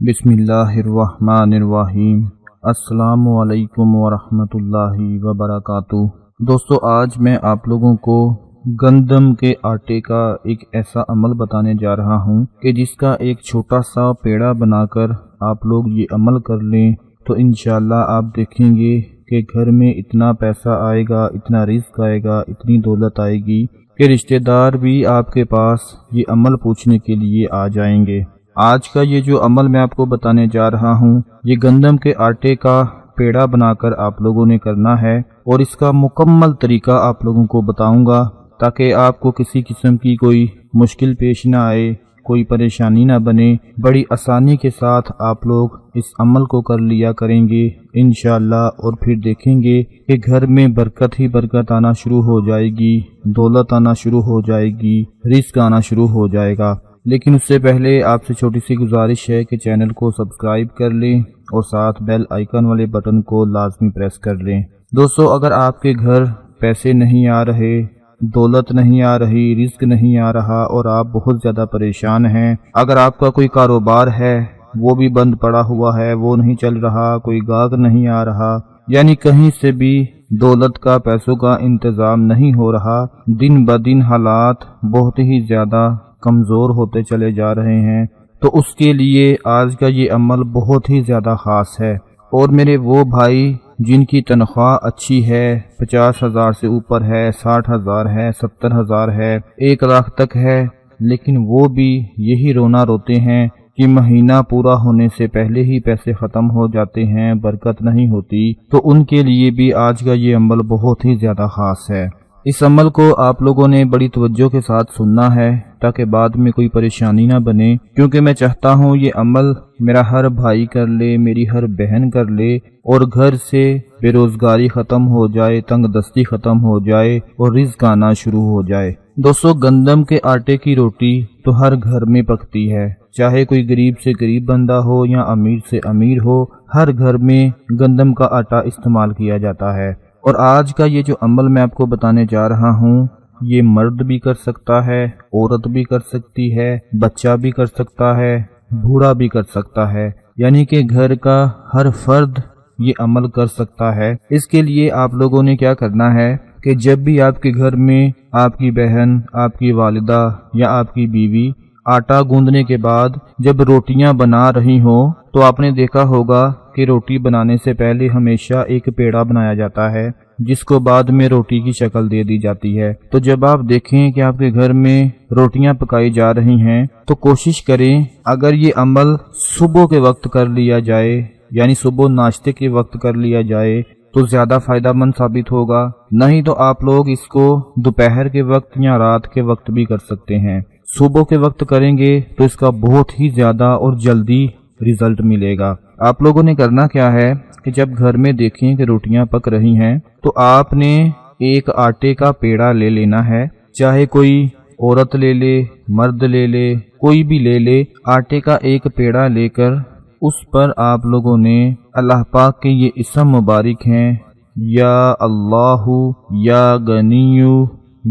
बिस्मिल्लाहिर्रहमानिर्रहीम। अस्सलामु अलैकुम वरहमतुल्लाहि वबरकातुह। दोस्तों, आज मैं आप लोगों को गंदम के आटे का एक ऐसा अमल बताने जा रहा हूं कि जिसका एक छोटा सा पेड़ा बनाकर आप लोग ये अमल कर लें तो इंशाअल्लाह आप देखेंगे कि घर में इतना पैसा आएगा, इतना रिज़्क आएगा, इतनी दौलत आएगी कि रिश्तेदार भी आपके पास ये अमल पूछने के लिए आ जाएंगे। आज का ये जो अमल मैं आपको बताने जा रहा हूँ, ये गंदम के आटे का पेड़ा बनाकर आप लोगों ने करना है और इसका मुकम्मल तरीका आप लोगों को बताऊंगा ताकि आपको किसी किस्म की कोई मुश्किल पेश ना आए, कोई परेशानी ना बने। बड़ी आसानी के साथ आप लोग इस अमल को कर लिया करेंगे इंशाअल्लाह, और फिर देखेंगे कि घर में बरकत ही बरकत आना शुरू हो जाएगी, दौलत आना शुरू हो जाएगी, रिज़्क आना शुरू हो जाएगा। लेकिन उससे पहले आपसे छोटी सी गुजारिश है कि चैनल को सब्सक्राइब कर लें और साथ बेल आइकन वाले बटन को लाजमी प्रेस कर लें। दोस्तों, अगर आपके घर पैसे नहीं आ रहे, दौलत नहीं आ रही, रिस्क नहीं आ रहा और आप बहुत ज़्यादा परेशान हैं, अगर आपका कोई कारोबार है वो भी बंद पड़ा हुआ है, वो नहीं चल रहा, कोई गाहक नहीं आ रहा, यानी कहीं से भी दौलत का, पैसों का इंतज़ाम नहीं हो रहा, दिन ब दिन हालात बहुत ही ज़्यादा कमज़ोर होते चले जा रहे हैं, तो उसके लिए आज का ये अमल बहुत ही ज़्यादा ख़ास है। और मेरे वो भाई जिनकी तनख्वाह अच्छी है, 50,000 से ऊपर है, 60,000 है, 70,000 है, 1 लाख तक है, लेकिन वो भी यही रोना रोते हैं कि महीना पूरा होने से पहले ही पैसे ख़त्म हो जाते हैं, बरकत नहीं होती, तो उनके लिए भी आज का ये अमल बहुत ही ज़्यादा ख़ास है। इस अमल को आप लोगों ने बड़ी तवज्जो के साथ सुनना है ताकि बाद में कोई परेशानी ना बने, क्योंकि मैं चाहता हूँ ये अमल मेरा हर भाई कर ले, मेरी हर बहन कर ले और घर से बेरोजगारी ख़त्म हो जाए, तंग दस्ती ख़त्म हो जाए और रिज़्क आना शुरू हो जाए। दोस्तों, गंदम के आटे की रोटी तो हर घर में पकती है, चाहे कोई गरीब से गरीब बंदा हो या अमीर से अमीर हो, हर घर में गंदम का आटा इस्तेमाल किया जाता है। और आज का ये जो अमल मैं आपको बताने जा रहा हूँ, ये मर्द भी कर सकता है, औरत भी कर सकती है, बच्चा भी कर सकता है, बूढ़ा भी कर सकता है, यानी कि घर का हर फर्द ये अमल कर सकता है। इसके लिए आप लोगों ने क्या करना है कि जब भी आपके घर में आपकी बहन, आपकी वालिदा या आपकी बीवी आटा गूंदने के बाद जब रोटियां बना रही हो, तो आपने देखा होगा कि रोटी बनाने से पहले हमेशा एक पेड़ा बनाया जाता है जिसको बाद में रोटी की शक्ल दे दी जाती है। तो जब आप देखें कि आपके घर में रोटियां पकाई जा रही हैं, तो कोशिश करें अगर ये अमल सुबह के वक्त कर लिया जाए, यानी सुबह नाश्ते के वक्त कर लिया जाए, तो ज्यादा फायदामंद साबित होगा। नहीं तो आप लोग इसको दोपहर के वक्त या रात के वक्त भी कर सकते हैं। सुबह के वक्त करेंगे तो इसका बहुत ही ज्यादा और जल्दी रिजल्ट मिलेगा। आप लोगों ने करना क्या है कि जब घर में देखें कि रोटियां पक रही हैं, तो आपने एक आटे का पेड़ा ले लेना है, चाहे कोई औरत ले ले, मर्द ले ले, कोई भी ले ले। आटे का एक पेड़ा लेकर उस पर आप लोगों ने अल्लाह पाक के ये इस्म मुबारक हैं, या अल्लाहु, या गनीयु,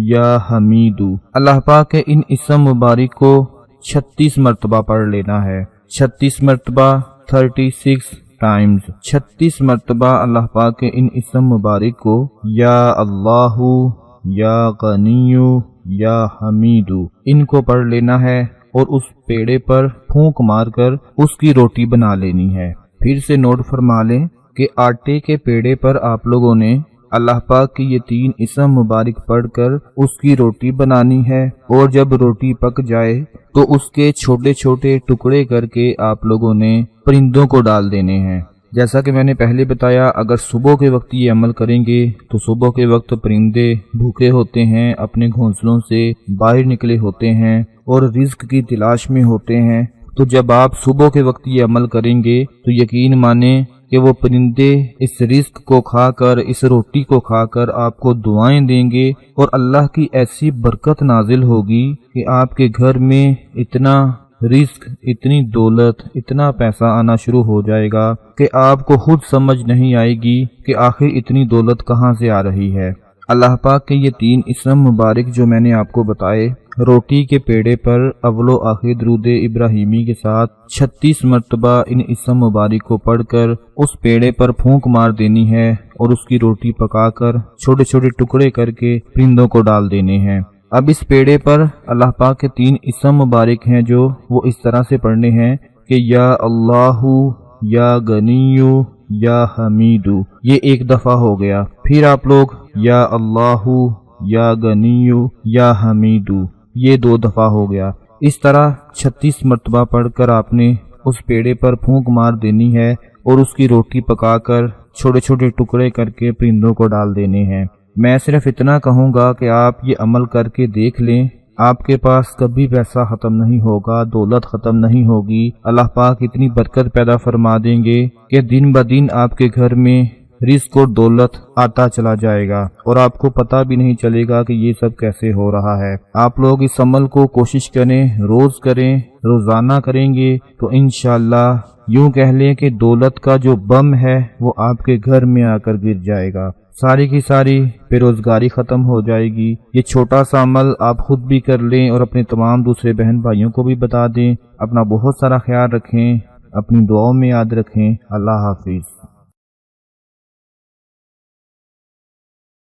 या हमीदु। अल्लाह पाक के इन इस्म मुबारक को 36 मरतबा पढ़ लेना है। 36 मरतबा, 36 टाइम्स, 36 मरतबा अल्लाह पाक के इन इस्म मुबारक को या अल्लाहु, या गनीयु, या हमीदु, इनको पढ़ लेना है और उस पेड़े पर फूंक मारकर उसकी रोटी बना लेनी है। फिर से नोट फरमा लें कि आटे के पेड़े पर आप लोगों ने अल्लाह पाक की ये 3 इस्म मुबारक पढ़कर उसकी रोटी बनानी है, और जब रोटी पक जाए तो उसके छोटे छोटे टुकड़े करके आप लोगों ने परिंदों को डाल देने हैं। जैसा कि मैंने पहले बताया, अगर सुबह के वक्त ये अमल करेंगे तो सुबह के वक्त परिंदे भूखे होते हैं, अपने घोंसलों से बाहर निकले होते हैं और रिज्क की तलाश में होते हैं। तो जब आप सुबह के वक्त ये अमल करेंगे तो यकीन माने कि वो परिंदे इस रिस्क को खाकर, इस रोटी को खाकर आपको दुआएं देंगे और अल्लाह की ऐसी बरकत नाजिल होगी कि आपके घर में इतना रिस्क, इतनी दौलत, इतना पैसा आना शुरू हो जाएगा कि आपको खुद समझ नहीं आएगी कि आखिर इतनी दौलत कहाँ से आ रही है। अल्लाह पाक के ये 3 इस्म मुबारक जो मैंने आपको बताए, روٹی کے پیڑے پر اول و آخر درود ابراہیمی کے ساتھ 36 مرتبہ ان اسم مبارک کو پڑھ کر اس پیڑے پر پھونک مار دینی ہے اور اس کی روٹی پکا کر چھوٹے چھوٹے ٹکڑے کر کے پرندوں کو ڈال دینے ہیں۔ اب اس پیڑے پر اللہ پاک کے 3 اسم مبارک ہیں جو وہ اس طرح سے پڑھنے ہیں کہ یا اللہ، یا غنیو، یا حمیدو، یہ ایک دفعہ ہو گیا۔ پھر آپ لوگ یا اللہ، یا غنیو، یا حمیدو، یہ 2 دفعہ ہو گیا۔ اس طرح 36 مرتبہ پڑھ کر آپ نے اس پیڑے پر پھونک مار دینی ہے اور اس کی روٹی پکا کر چھوٹے چھوٹے ٹکڑے کر کے پرندوں کو ڈال دینے ہیں۔ میں صرف اتنا کہوں گا کہ آپ یہ عمل کر کے دیکھ لیں، آپ کے پاس کبھی پیسہ ختم نہیں ہوگا، دولت ختم نہیں ہوگی، اللہ پاک اتنی برکت پیدا فرما دیں گے کہ دن بدن آپ کے گھر میں رزق اور دولت آتا چلا جائے گا اور آپ کو پتہ بھی نہیں چلے گا کہ یہ سب کیسے ہو رہا ہے۔ آپ لوگ اس عمل کو کوشش کریں، روز کریں، روزانہ کریں گے تو انشاءاللہ یوں کہہ لیں کہ دولت کا جو بم ہے وہ آپ کے گھر میں آ کر گر جائے گا، ساری کی ساری بے روزگاری ختم ہو جائے گی۔ یہ چھوٹا سا عمل آپ خود بھی کر لیں اور اپنے تمام دوسرے بہن بھائیوں کو بھی بتا دیں۔ اپنا بہت سارا خیال رکھیں، اپنی دعاؤں میں یاد رکھیں۔ اللہ حافظ۔